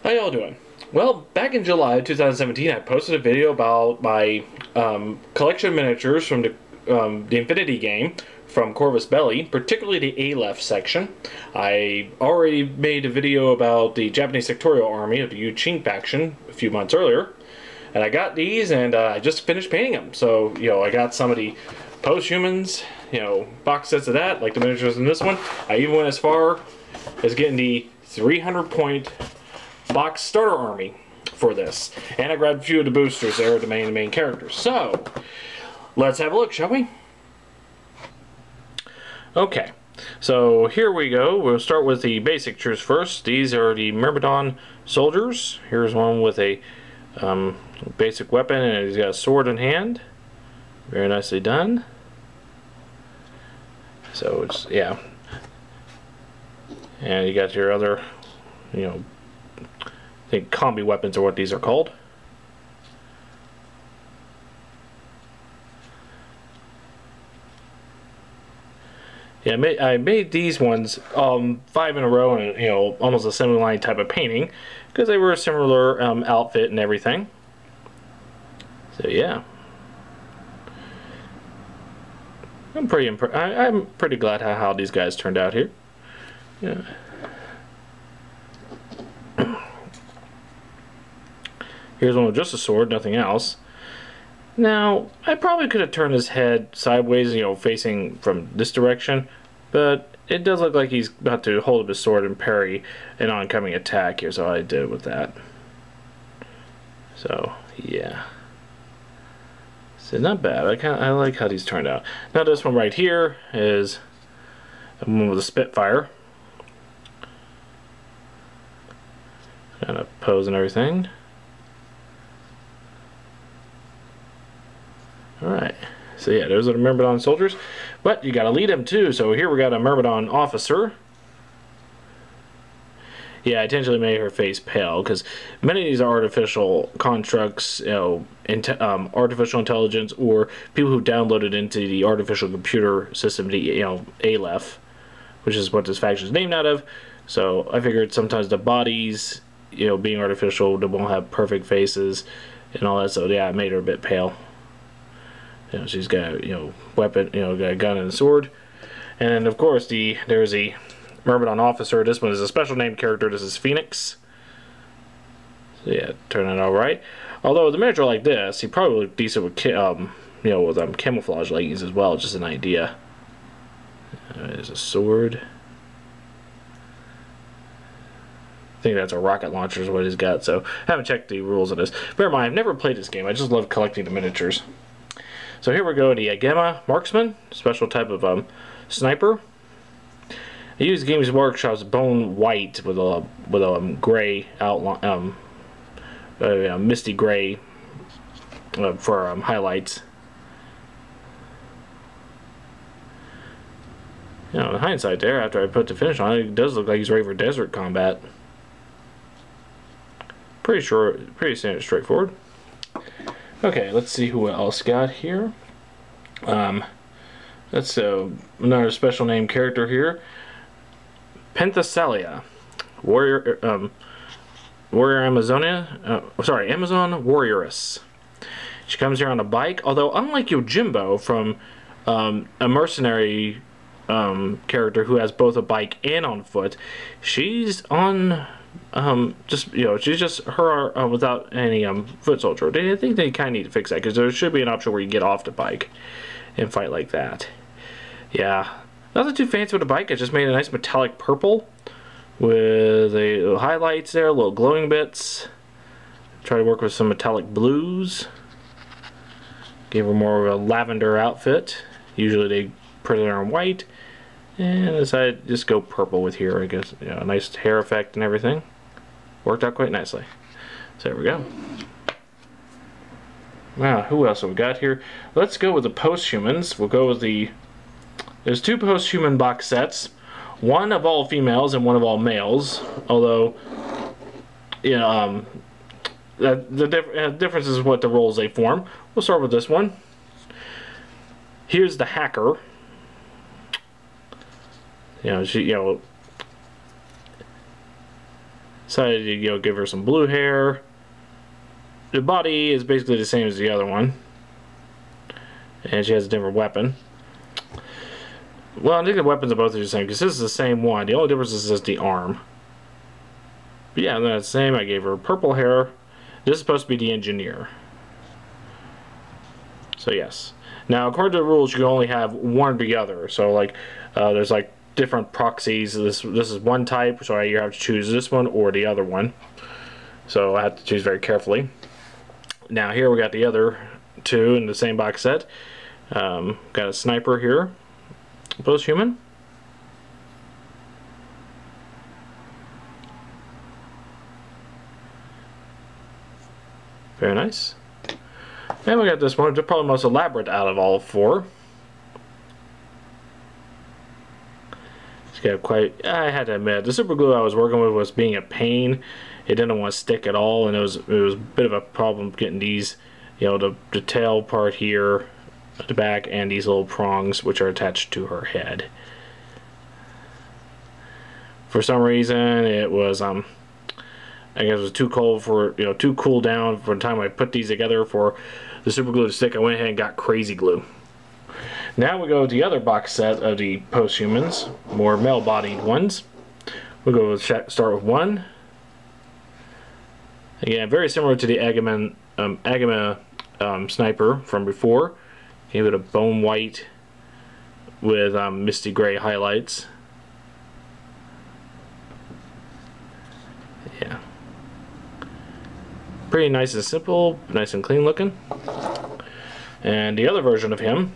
How y'all doing? Well, back in July of 2017, I posted a video about my collection of miniatures from the Infinity game from Corvus Belli, particularly the ALEPH section. I already made a video about the Japanese sectorial army of the Yuqing faction a few months earlier, and I got these, and I just finished painting them. So, I got some of the post-humans, box sets of that, like the miniatures in this one. I even went as far as getting the 300-point box starter army for this, and I grabbed a few of the boosters there, the main characters. So let's have a look, shall we? Okay, so here we go. We'll start with the basic troops first. These are the Myrmidon Soldiers. Here's one with a basic weapon, and he's got a sword in hand. Very nicely done. So it's, yeah, and you got your other, I think combi weapons are what these are called. Yeah, I made these ones 5 in a row, and almost a assembly line type of painting, because they were a similar outfit and everything. So yeah, I'm pretty glad how these guys turned out here. Yeah. Here's one with just a sword, nothing else. Now, I probably could have turned his head sideways, facing from this direction, but it does look like he's about to hold up his sword and parry an oncoming attack here, so I did it with that. So, yeah. So, not bad. I like how these turned out. Now, this one right here is one with a Spitfire. Kind of pose and everything. Alright, so yeah, those are the Myrmidon Soldiers, but you gotta lead them too. So here we got a Myrmidon Officer. Yeah, I intentionally made her face pale because many of these are artificial constructs, artificial intelligence, or people who downloaded into the artificial computer system, the ALEPH, which is what this faction is named out of. So I figured sometimes the bodies, being artificial, they won't have perfect faces and all that. So yeah, I made her a bit pale. She's got weapon, got a gun and a sword, and of course there's a Myrmidon Officer. This one is a special named character. This is Phoenix. So yeah, turn out all right. Although the miniature like this, he probably look decent with with camouflage leggings as well. Just an idea. There's a sword. I think that's a rocket launcher is what he's got. So I haven't checked the rules of this. Bear in mind, I've never played this game. I just love collecting the miniatures. So here we go, the Gamma Marksman, special type of sniper. I use Games Workshop's bone white with a gray outline, misty gray for highlights. In hindsight, there after I put the finish on it, it does look like he's ready for desert combat. Pretty straightforward. Okay, let's see who else got here. That's another special name character here. Pentacel, warrior Amazonia. Amazon Warrioress. She comes here on a bike. Although, unlike Yojimbo from a mercenary character who has both a bike and on foot, she's on. She's just her without any foot soldier. I think they kind of need to fix that because there should be an option where you get off the bike and fight like that. Yeah, nothing too fancy with the bike. I just made a nice metallic purple with a little highlights there, little glowing bits. Try to work with some metallic blues. Gave her more of a lavender outfit. Usually they put it on white. And I decided to just go purple with here, I guess. A nice hair effect and everything. Worked out quite nicely. So there we go. Wow, who else have we got here? Let's go with the post-humans. We'll go with there's 2 post-human box sets. One of all females and one of all males. Although, the difference is what the roles they form. We'll start with this one. Here's the hacker. Decided to, you know, give her some blue hair. The body is basically the same as the other one, and she has a different weapon. Well, I think the weapons of both are the same because this is the same one. The only difference is just the arm. But yeah, that's the same. I gave her purple hair. This is supposed to be the engineer. So yes. Now, according to the rules, you can only have one or the other. So like, there's like different proxies. This is one type, so you have to choose this one or the other one. So I have to choose very carefully. Now here we got the other two in the same box set. Got a sniper here, both human. Very nice. And we got this one, which is probably the most elaborate out of all four. It's got quite, I had to admit, the super glue I was working with was being a pain. It didn't want to stick at all, and it was a bit of a problem getting these, you know, the tail part here at the back and these little prongs which are attached to her head. For some reason it was I guess it was too cold for, you know, too cool down for the time I put these together for the super glue to stick. I went ahead and got crazy glue. Now we go to the other box set of the posthumans, more male-bodied ones. We'll go with start with one. Again, very similar to the Agama sniper from before. Gave it a bone white with misty gray highlights. Yeah. Pretty nice and simple, nice and clean looking. And the other version of him,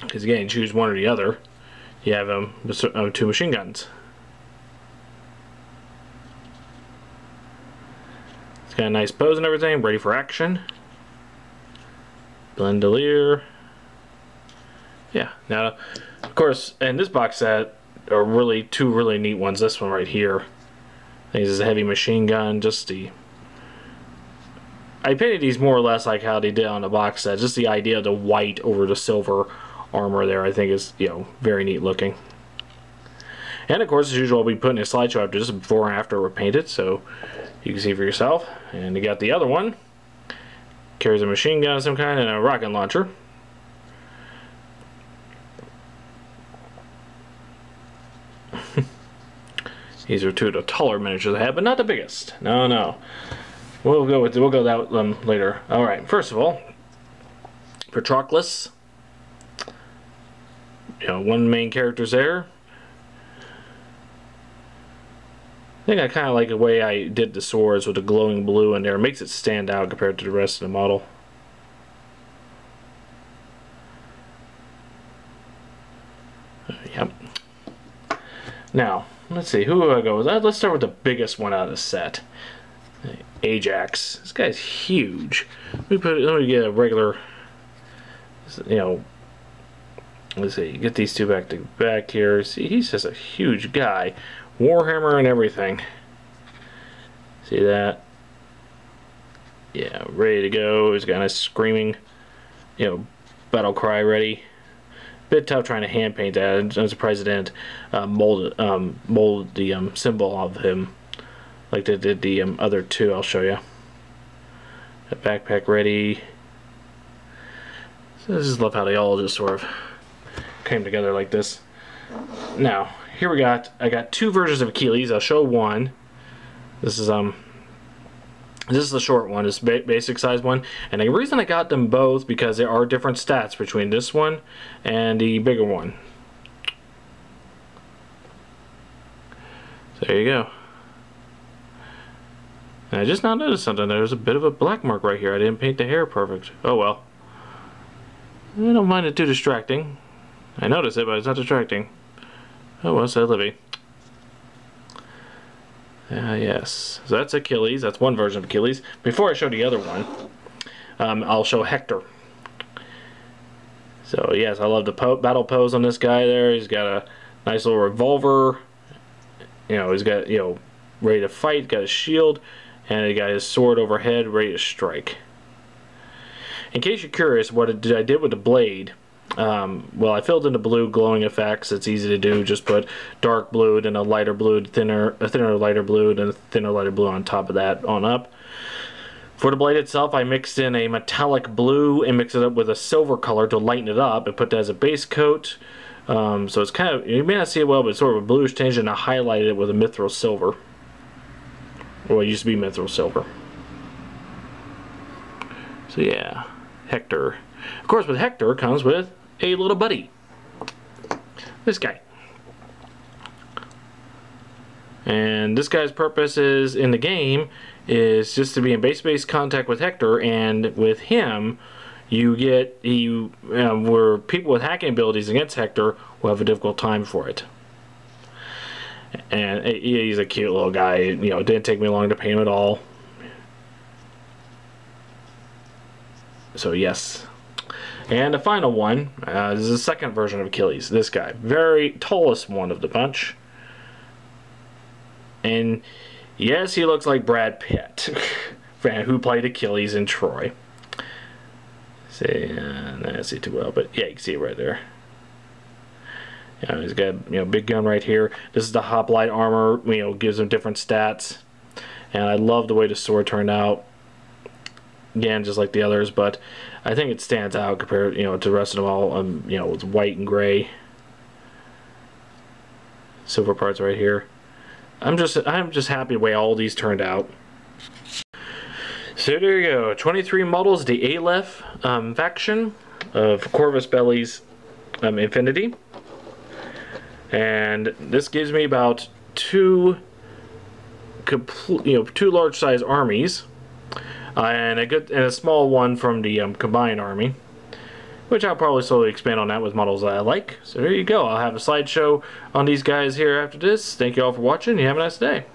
because again, you choose one or the other, you have two machine guns. It's got a nice pose and everything, ready for action. Blendelier. Yeah, now, of course, in this box set are really two really neat ones. This one right here. I think this is a heavy machine gun, just the... I painted these more or less like how they did on the box set. Just the idea of the white over the silver armor there, I think is, you know, very neat looking. And of course, as usual, I'll be putting a slideshow after this before and after we're painted, so you can see for yourself. And you got the other one. Carries a machine gun of some kind and a rocket launcher. These are two of the taller miniatures I have, but not the biggest. No, no. We'll go that later. All right. First of all, Patroclus. You know, one main character's there. I think I kind of like the way I did the swords with the glowing blue in there. It makes it stand out compared to the rest of the model. Yep. Now, let's see. Who do I go with? Let's start with the biggest one out of the set. Ajax. This guy's huge. Let me get a regular, you know, let's see, get these two back to back here. See, he's just a huge guy. Warhammer and everything. See that? Yeah, ready to go. He's got a nice screaming, you know, battle cry ready. Bit tough trying to hand paint that. I'm surprised it didn't mold the symbol of him like they did the other two. I'll show you. A backpack ready. So I just love how they all just sort of came together like this. Now here I got two versions of Achilles. I'll show one. This is the short one. It's basic size one, and the reason I got them both because there are different stats between this one and the bigger one. So there you go. And I just now noticed something. There's a bit of a black mark right here. I didn't paint the hair perfect. Oh well. I don't mind it too distracting. I notice it, but it's not distracting. Oh well, so Libby. Yes. So that's Achilles. That's one version of Achilles. Before I show the other one, I'll show Hector. So yes, I love the battle pose on this guy there. He's got a nice little revolver. You know, he's got, you know, ready to fight. Got his shield, and he got his sword overhead, ready to strike. In case you're curious, what I did with the blade, Well, I filled in the blue glowing effects. It's easy to do. Just put dark blue, then a lighter blue, a thinner lighter blue, then a thinner lighter blue on top of that on up. For the blade itself, I mixed in a metallic blue and mixed it up with a silver color to lighten it up and put that as a base coat. So it's kind of, you may not see it well, but it's sort of a bluish tinge, and I highlighted it with a mithril silver. Well, it used to be mithril silver. So yeah, Hector. Of course, with Hector comes with a little buddy. This guy. And this guy's purpose is in the game is just to be in base contact with Hector, and with him you get where people with hacking abilities against Hector will have a difficult time for it. And he's a cute little guy. You know, it didn't take me long to paint him at all. So yes. And the final one is the second version of Achilles. This guy, very tallest one of the bunch. And yes, he looks like Brad Pitt, who played Achilles in Troy. See, I don't see too well, but yeah, you can see it right there. You know, he's got big gun right here. This is the Hoplite Armor. Gives him different stats, and I love the way the sword turned out. Again, just like the others, but I think it stands out compared to the rest of them all. With white and gray, silver parts right here. I'm just happy the way all these turned out. So there you go, 23 models, the ALEPH faction of Corvus Belli's Infinity, and this gives me about two large size armies, and a small one from the combined army, which I'll probably slowly expand on that with models that I like. So there you go. I'll have a slideshow on these guys here after this. Thank you all for watching. You have a nice day.